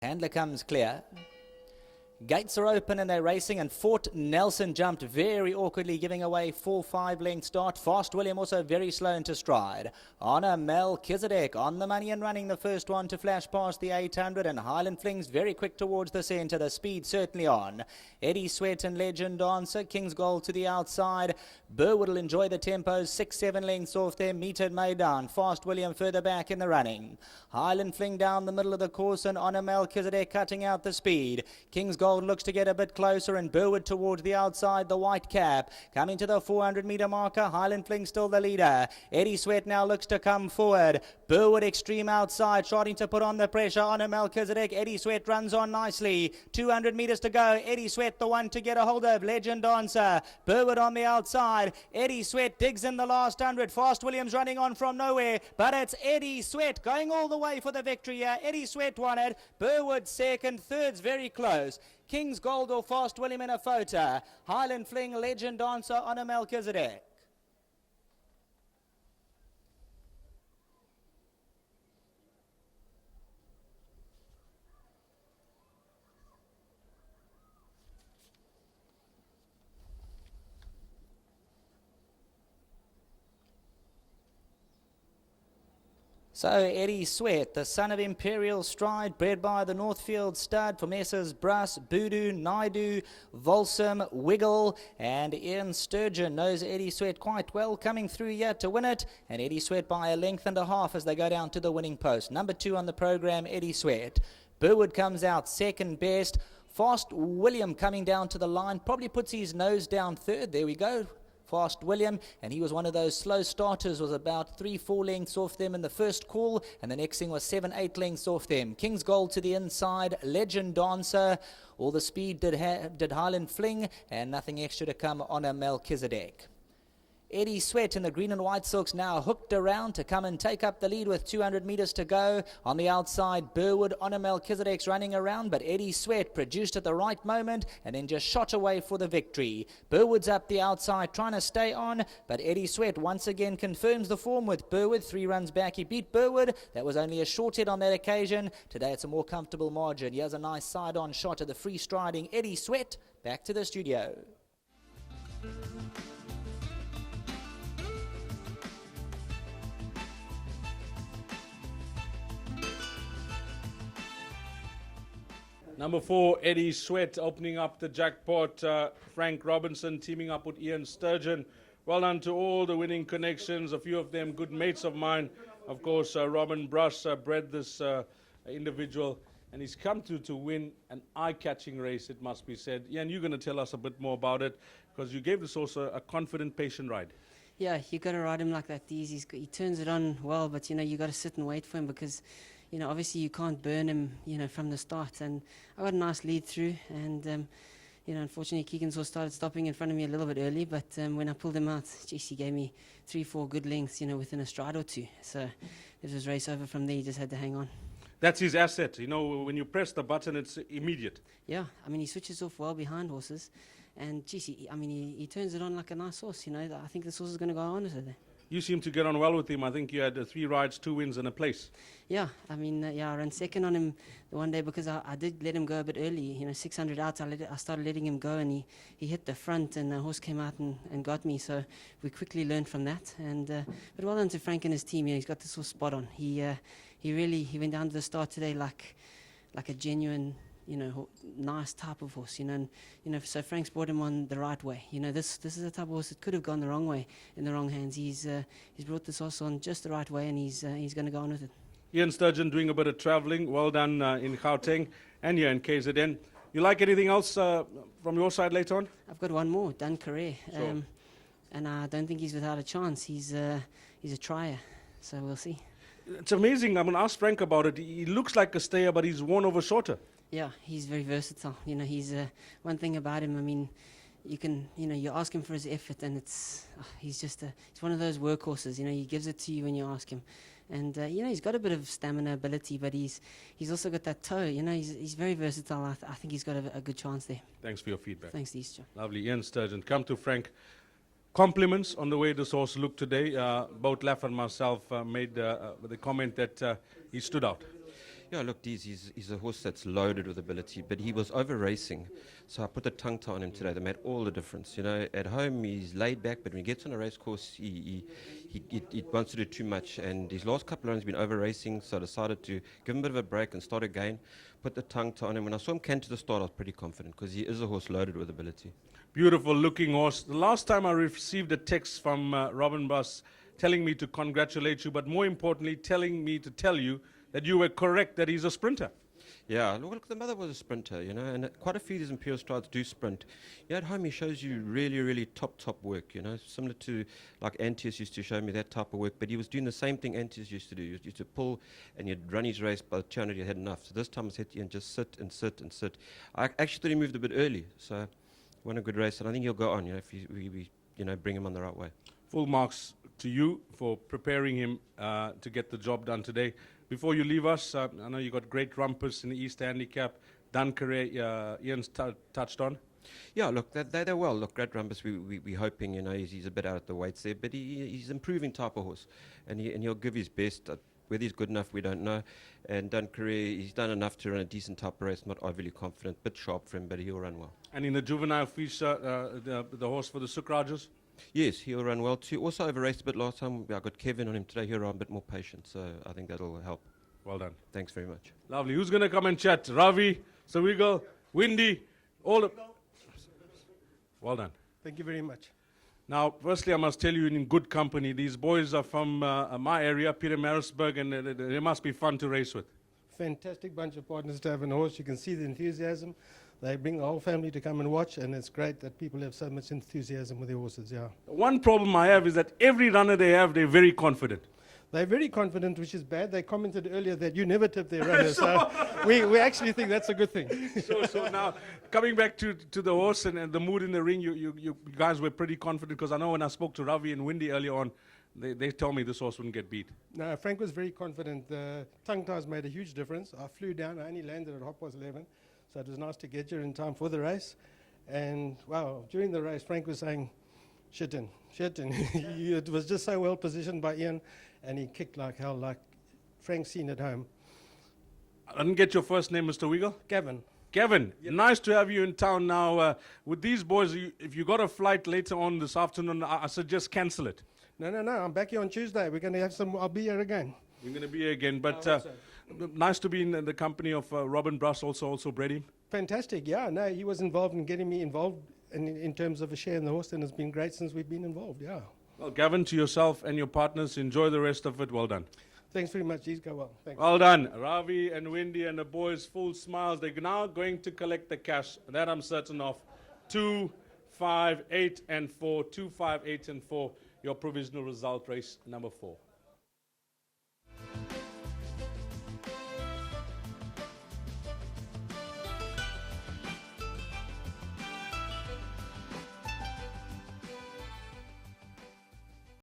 Handler comes clear. Gates are open and they're racing, and Fort Nelson jumped very awkwardly, giving away 4-5 length start. Fast William also very slow into stride. Honor Melchizedek on the money and running the first one to flash past the 800, and Highland Flings very quick towards the centre. The speed certainly on. Eddie Sweat and Legend Dancer. King's Gold to the outside. Burwood will enjoy the tempo. 6-7 lengths off there. Metered Maidan. Fast William further back in the running. Highland Fling down the middle of the course, and Honor Melchizedek cutting out the speed. King's Gold looks to get a bit closer, and Burwood towards the outside, the white cap. Coming to the 400 metre marker, Highland Fling still the leader. Eddie Sweat now looks to come forward. Burwood extreme outside, starting to put on the pressure on a Melchizedek. Eddie Sweat runs on nicely. 200 metres to go. Eddie Sweat the one to get a hold of. Legend Dancer. Burwood on the outside. Eddie Sweat digs in the last 100. Fast Williams running on from nowhere, but it's Eddie Sweat going all the way for the victory here. Eddie Sweat won it. Burwood second. Third's very close. King's Gold or Fast William in a photo. Highland Fling, Legend Dancer on a Melchizedek. So Eddie Sweat, the son of Imperial Stride, bred by the Northfield stud for Messrs. Bruss, Boodoo, Naidu, Volsum, Wiggle, and Ian Sturgeon knows Eddie Sweat quite well, coming through here to win it, and Eddie Sweat by a length and a half as they go down to the winning post. Number 2 on the program, Eddie Sweat. Burwood comes out second best. Fast William coming down to the line, probably puts his nose down third. There we go. Fast William, and he was one of those slow starters, was about 3-4 lengths off them in the first call, and the next thing was 7-8 lengths off them. King's Gold to the inside, Legend Dancer, all the speed did Highland Fling, and nothing extra to come on a Melchizedek. Eddie Sweat in the green and white silks now hooked around to come and take up the lead with 200 metres to go. On the outside, Burwood, Honor Melchizedek's running around, but Eddie Sweat produced at the right moment and then just shot away for the victory. Burwood's up the outside trying to stay on, but Eddie Sweat once again confirms the form with Burwood. 3 runs back, he beat Burwood. That was only a short hit on that occasion. Today it's a more comfortable margin. Here's a nice side-on shot of the free-striding Eddie Sweat. Back to the studio. Number 4, Eddie Sweat opening up the jackpot. Frank Robinson teaming up with Ian Sturgeon. Well done to all the winning connections, a few of them good mates of mine. Of course, Robin Bruss bred this individual, and he's come to win an eye-catching race, it must be said. Ian, you're going to tell us a bit more about it, because you gave this also a confident, patient ride. Yeah, you got to ride him like that. He turns it on well, but you got to sit and wait for him because obviously you can't burn him, from the start. And I got a nice lead through, and unfortunately Keegan started stopping in front of me a little bit early, but when I pulled him out, he gave me 3-4 good lengths, within a stride or two. So it was race over from there. He just had to hang on. That's his asset. When you press the button, it's immediate. Yeah, he switches off well behind horses, and he turns it on like a nice horse. I think this horse is going to go on with it there. You seem to get on well with him. I think you had 3 rides, 2 wins and a place. Yeah, I ran second on him the one day because I did let him go a bit early. 600 out, I started letting him go, and he hit the front, and the horse came out and got me. So we quickly learned from that. And but well done to Frank and his team. He's got this horse spot on. He went down to the start today like a genuine, nice type of horse, and so Frank's brought him on the right way. This is a type of horse that could have gone the wrong way in the wrong hands. He's brought this horse on just the right way, and he's going to go on with it. Ian Sturgeon doing a bit of travelling. Well done in Gauteng and here in KZN. You like anything else from your side later on? I've got one more, Dan Carré, sure. And I don't think he's without a chance. He's a trier, so we'll see. It's amazing. I'm going to ask Frank about it. He looks like a stayer, but he's worn over shorter. Yeah, he's very versatile. He's one thing about him. You ask him for his effort, and he's one of those workhorses. He gives it to you when you ask him, and he's got a bit of stamina ability, but he's also got that toe. He's very versatile. I think he's got a good chance there. Thanks for your feedback. Thanks, Easter. Lovely, Ian Sturgeon. Come to Frank. Compliments on the way this horse looked today. Both Laff and myself made the comment that he stood out. Yeah, look, he's a horse that's loaded with ability, but he was over racing. So I put the tongue tie on him today. That made all the difference. You know, at home he's laid back, but when he gets on a race course, he wants to do too much. And his last couple of runs been over racing, so I decided to give him a bit of a break and start again. Put the tongue tie on him. When I saw him canter to the start, I was pretty confident because he is a horse loaded with ability. Beautiful looking horse. The last time I received a text from Robin Buss telling me to congratulate you, but more importantly, telling me to tell you that you were correct, that he's a sprinter. Yeah, look, the mother was a sprinter, you know, and quite a few of these Imperial Strides do sprint. Yeah, at home he shows you really, really top work, you know, similar to like Antius used to show me that type of work, but he was doing the same thing Antius used to do. He used to pull and you'd run his race, by the 200 you had enough. So this time I said to Ian, just sit and sit and sit. I actually thought he moved a bit early, so won a good race, and I think he'll go on, you know, if we bring him on the right way. Full marks to you for preparing him to get the job done today. Before you leave us, I know you got great rumpus in the East Handicap. Duncare, Ian's touched on. Yeah, look, they're well. Look, great rumpus. We're hoping, you know, he's a bit out at the weights there, but he's improving type of horse, and he'll give his best. Whether he's good enough, we don't know. And Duncare, he's done enough to run a decent type of race. Not overly confident, bit sharp for him, but he'll run well. And in the juvenile feature, the horse for the Sukrajas? Yes, he'll run well too. Also over-raced a bit last time. I got Kevin on him today. He'll run a bit more patient, so I think that'll help. Well done. Thanks very much. Lovely. Who's going to come and chat? Ravi, Sawigel, Windy, all of... Well done. Thank you very much. Now, firstly, I must tell you, in good company. These boys are from my area, Pietermaritzburg, and they must be fun to race with. Fantastic bunch of partners to have in a horse. You can see the enthusiasm. They bring the whole family to come and watch, and it's great that people have so much enthusiasm with their horses, yeah. One problem I have is that every runner they have, they're very confident. They're very confident, which is bad. They commented earlier that you never tip their runners, so we actually think that's a good thing. So now, coming back to the horse and the mood in the ring, you guys were pretty confident, because I know when I spoke to Ravi and Windy earlier on, they told me this horse wouldn't get beat. No, Frank was very confident. The tongue ties made a huge difference. I flew down. I only landed at 11:30, so it was nice to get here in time for the race. And, wow, during the race, Frank was saying, shit in. It was just so well positioned by Ian, and he kicked like hell, like Frank's seen at home. I didn't get your first name, Mr. Wiggle. Gavin. Kevin, yep. Nice to have you in town now. With these boys, if you got a flight later on this afternoon, I suggest cancel it. No, I'm back here on Tuesday. We're going to have some, I'll be here again. You're going to be here again, but nice to be in the company of Robin Buss, also bred him. Fantastic, yeah. No, he was involved in getting me involved in terms of a share in the horse, and it's been great since we've been involved, yeah. Well, Gavin, to yourself and your partners, enjoy the rest of it. Well done. Thanks very much. These go well. Thanks. Well done. Ravi and Windy and the boys, full smiles. They're now going to collect the cash. That I'm certain of. 2, 5, 8, and 4. 2, 5, 8, and 4. Your provisional result, race number 4.